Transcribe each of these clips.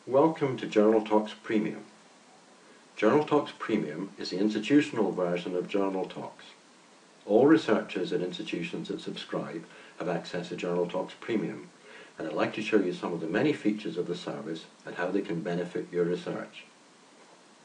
Welcome to JournalTOCs Premium. JournalTOCs Premium is the institutional version of JournalTOCs. All researchers at institutions that subscribe have access to JournalTOCs Premium, and I'd like to show you some of the many features of the service and how they can benefit your research.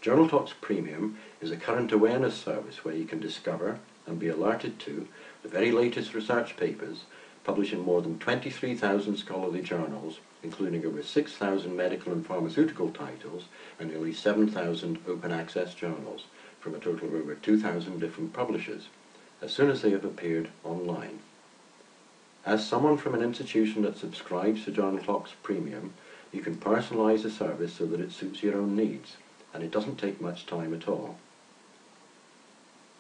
JournalTOCs Premium is a current awareness service where you can discover and be alerted to the very latest research papers published in more than 23,000 scholarly journals, including over 6,000 medical and pharmaceutical titles and nearly 7,000 open access journals from a total of over 2,000 different publishers, as soon as they have appeared online. As someone from an institution that subscribes to JournalTOCs Premium, you can personalize the service so that it suits your own needs, and it doesn't take much time at all.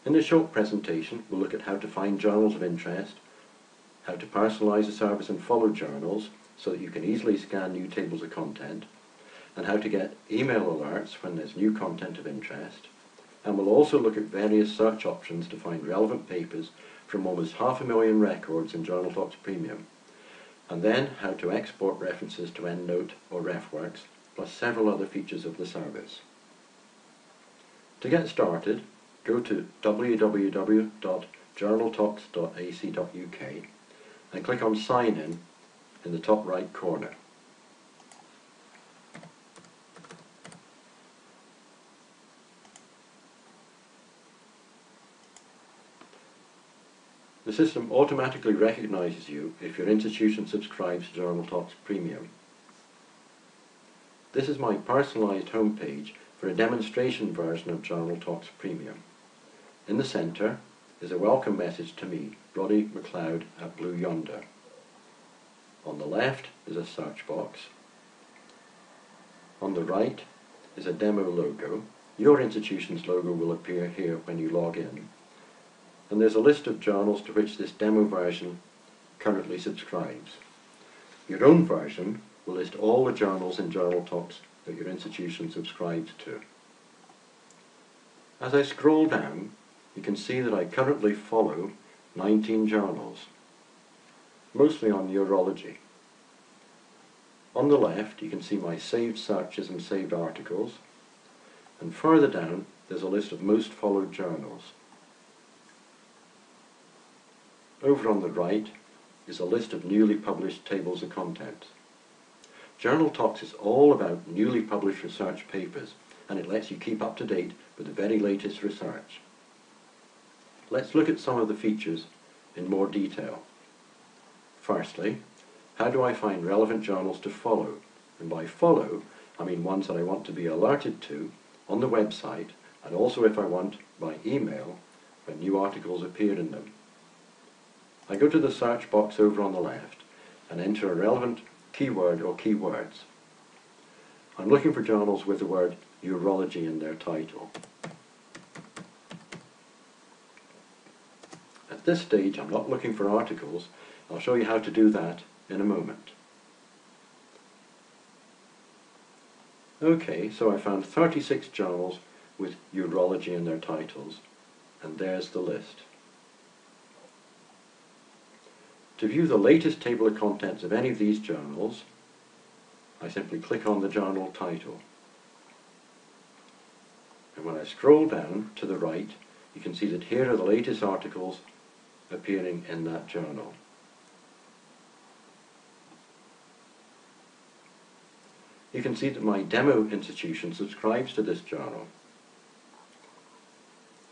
In this short presentation, we'll look at how to find journals of interest, how to personalize the service and follow journals so that you can easily scan new tables of content, and how to get email alerts when there's new content of interest. And we'll also look at various search options to find relevant papers from almost 500,000 records in JournalTOCs Premium, and then how to export references to EndNote or RefWorks, plus several other features of the service. To get started, go to www.journaltocs.ac.uk and click on Sign in the top right corner. The system automatically recognizes you if your institution subscribes to JournalTOCs Premium. This is my personalized homepage for a demonstration version of JournalTOCs Premium. In the center is a welcome message to me, Roddy McLeod at Blue Yonder. On the left is a search box. On the right is a demo logo. Your institution's logo will appear here when you log in. And there's a list of journals to which this demo version currently subscribes. Your own version will list all the journals in JournalTOCs that your institution subscribes to. As I scroll down, you can see that I currently follow 19 journals, mostly on urology. On the left, you can see my saved searches and saved articles, and further down, there's a list of most followed journals. Over on the right is a list of newly published tables of contents. JournalTOCs is all about newly published research papers, and it lets you keep up to date with the very latest research. Let's look at some of the features in more detail. Firstly, how do I find relevant journals to follow? And by follow, I mean ones that I want to be alerted to on the website, and also if I want by email when new articles appear in them. I go to the search box over on the left and enter a relevant keyword or keywords. I'm looking for journals with the word urology in their title. At this stage, I'm not looking for articles. I'll show you how to do that in a moment. Okay, so I found 36 journals with urology in their titles, and there's the list. To view the latest table of contents of any of these journals, I simply click on the journal title. And when I scroll down to the right, you can see that here are the latest articles appearing in that journal. You can see that my demo institution subscribes to this journal.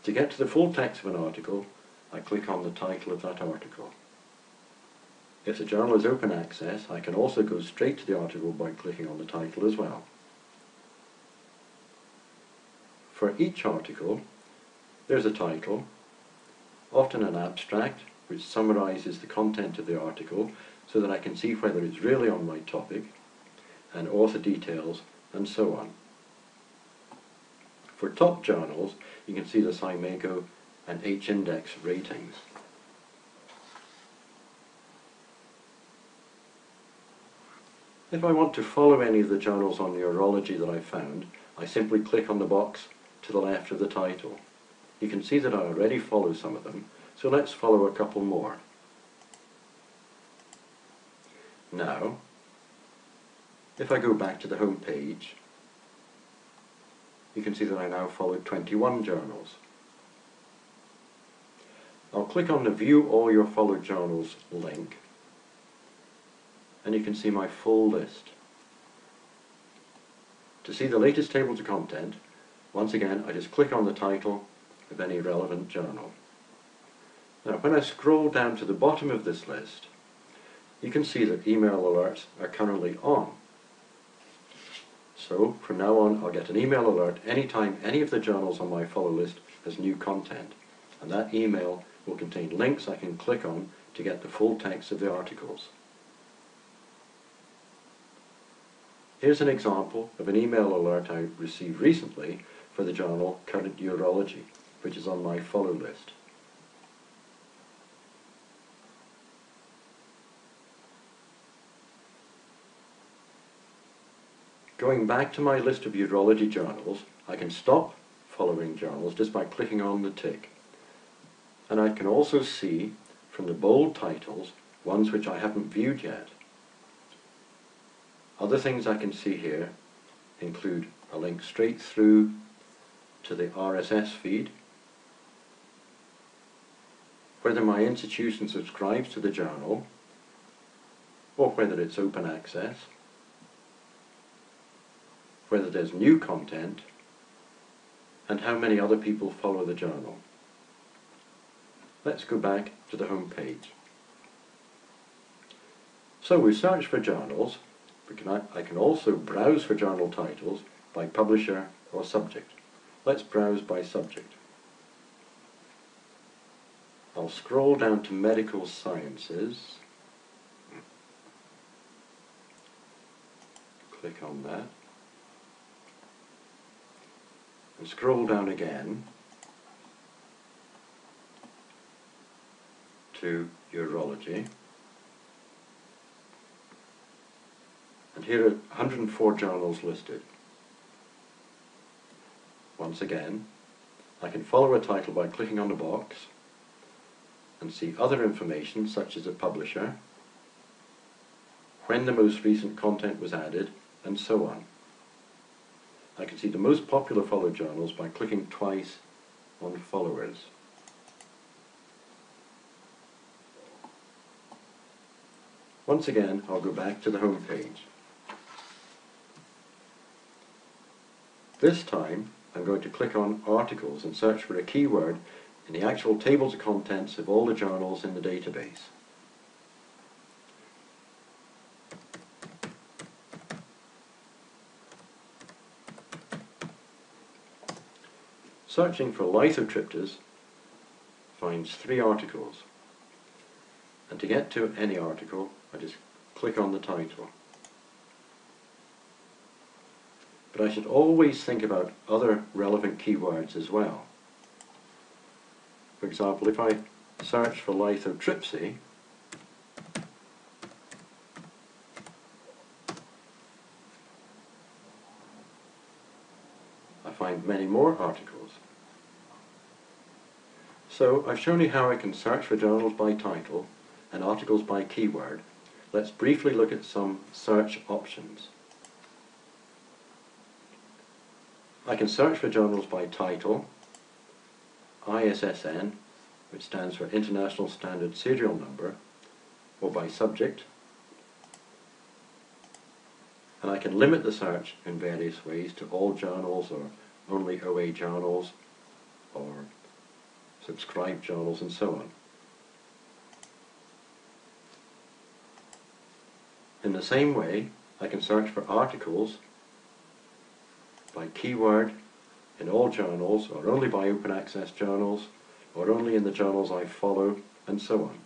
To get to the full text of an article, I click on the title of that article. If the journal is open access, I can also go straight to the article by clicking on the title as well. For each article, there's a title, often an abstract, which summarizes the content of the article so that I can see whether it's really on my topic, and author details, and so on. For top journals, you can see the Scimago and H-index ratings. If I want to follow any of the journals on urology that I found, I simply click on the box to the left of the title. You can see that I already follow some of them, so let's follow a couple more. Now, If I go back to the home page, you can see that I now followed 21 journals. I'll click on the View All Your Followed Journals link, and you can see my full list. To see the latest tables of content, once again I just click on the title of any relevant journal. Now when I scroll down to the bottom of this list, you can see that email alerts are currently on. So from now on I'll get an email alert anytime any of the journals on my follow list has new content, and that email will contain links I can click on to get the full text of the articles. Here's an example of an email alert I received recently for the journal Current Urology, which is on my follow list. Going back to my list of urology journals, I can stop following journals just by clicking on the tick. And I can also see from the bold titles ones which I haven't viewed yet. Other things I can see here include a link straight through to the RSS feed, whether my institution subscribes to the journal, or whether it's open access, whether there's new content, and how many other people follow the journal. Let's go back to the home page. So we search for journals, but I can also browse for journal titles by publisher or subject. Let's browse by subject. I'll scroll down to Medical Sciences, click on that, and scroll down again to Urology, and here are 104 journals listed. Once again, I can follow a title by clicking on the box and see other information such as a publisher, when the most recent content was added, and so on. I can see the most popular followed journals by clicking twice on followers. Once again, I'll go back to the home page. This time, I'm going to click on Articles and search for a keyword in the actual tables of contents of all the journals in the database. Searching for lithotriptase finds 3 articles, and to get to any article I just click on the title. But I should always think about other relevant keywords as well. For example, if I search for lithotripsy, I find many more articles. So I've shown you how I can search for journals by title and articles by keyword. Let's briefly look at some search options. I can search for journals by title, ISSN, which stands for International Standard Serial Number, or by subject, and I can limit the search in various ways to all journals or only OA journals or subscribed journals and so on. In the same way, I can search for articles by keyword in all journals, or only by open access journals, or only in the journals I follow, and so on.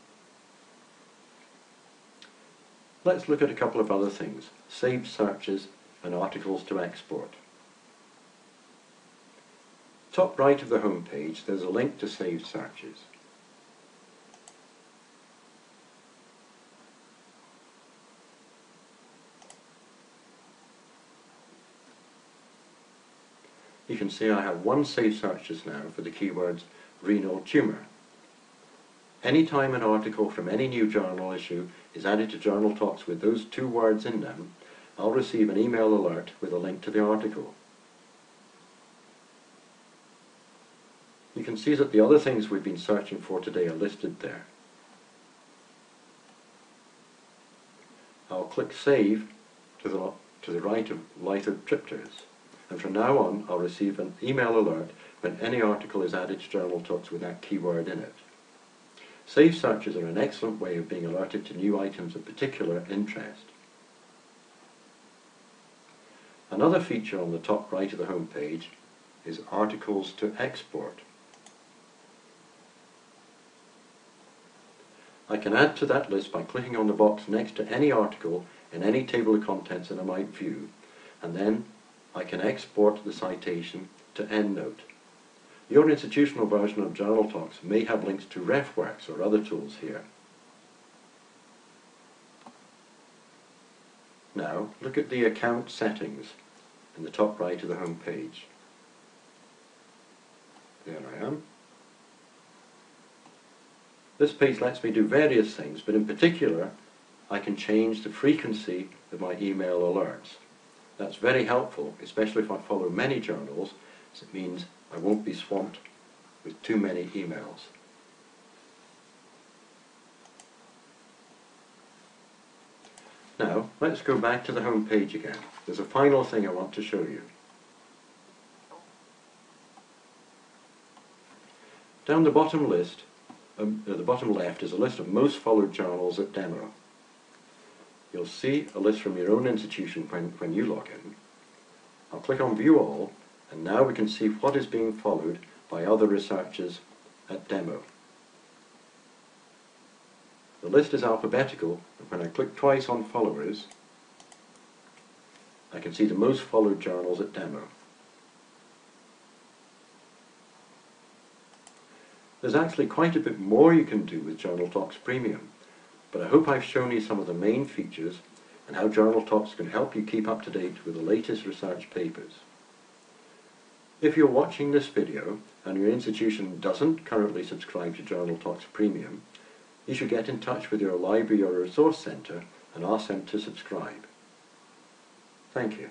Let's look at a couple of other things: saved searches and articles to export. Top right of the home page, there's a link to saved searches. You can see I have one saved search just now for the keywords renal tumour. Anytime an article from any new journal issue is added to Journal Talks with those 2 words in them, I'll receive an email alert with a link to the article. You can see that the other things we've been searching for today are listed there. I'll click Save to the right of lighter triptychs, and from now on I'll receive an email alert when any article is added to JournalTOCs with that keyword in it. Save searches are an excellent way of being alerted to new items of particular interest. Another feature on the top right of the home page is Articles to Export. I can add to that list by clicking on the box next to any article in any table of contents that I might view, and then I can export the citation to EndNote. Your institutional version of JournalTOCs may have links to RefWorks or other tools here. Now look at the account settings in the top right of the home page. There I am. This page lets me do various things, but in particular I can change the frequency of my email alerts. That's very helpful, especially if I follow many journals, as it means I won't be swamped with too many emails. Now let's go back to the home page again. There's a final thing I want to show you. Down the bottom list, at the bottom left is a list of most followed journals at Demo. You'll see a list from your own institution when you log in. I'll click on View All, and now we can see what is being followed by other researchers at Demo. The list is alphabetical, and when I click twice on Followers, I can see the most followed journals at Demo. There's actually quite a bit more you can do with JournalTOCs Premium, but I hope I've shown you some of the main features and how JournalTOCs can help you keep up to date with the latest research papers. If you're watching this video and your institution doesn't currently subscribe to JournalTOCs Premium, you should get in touch with your library or resource centre and ask them to subscribe. Thank you.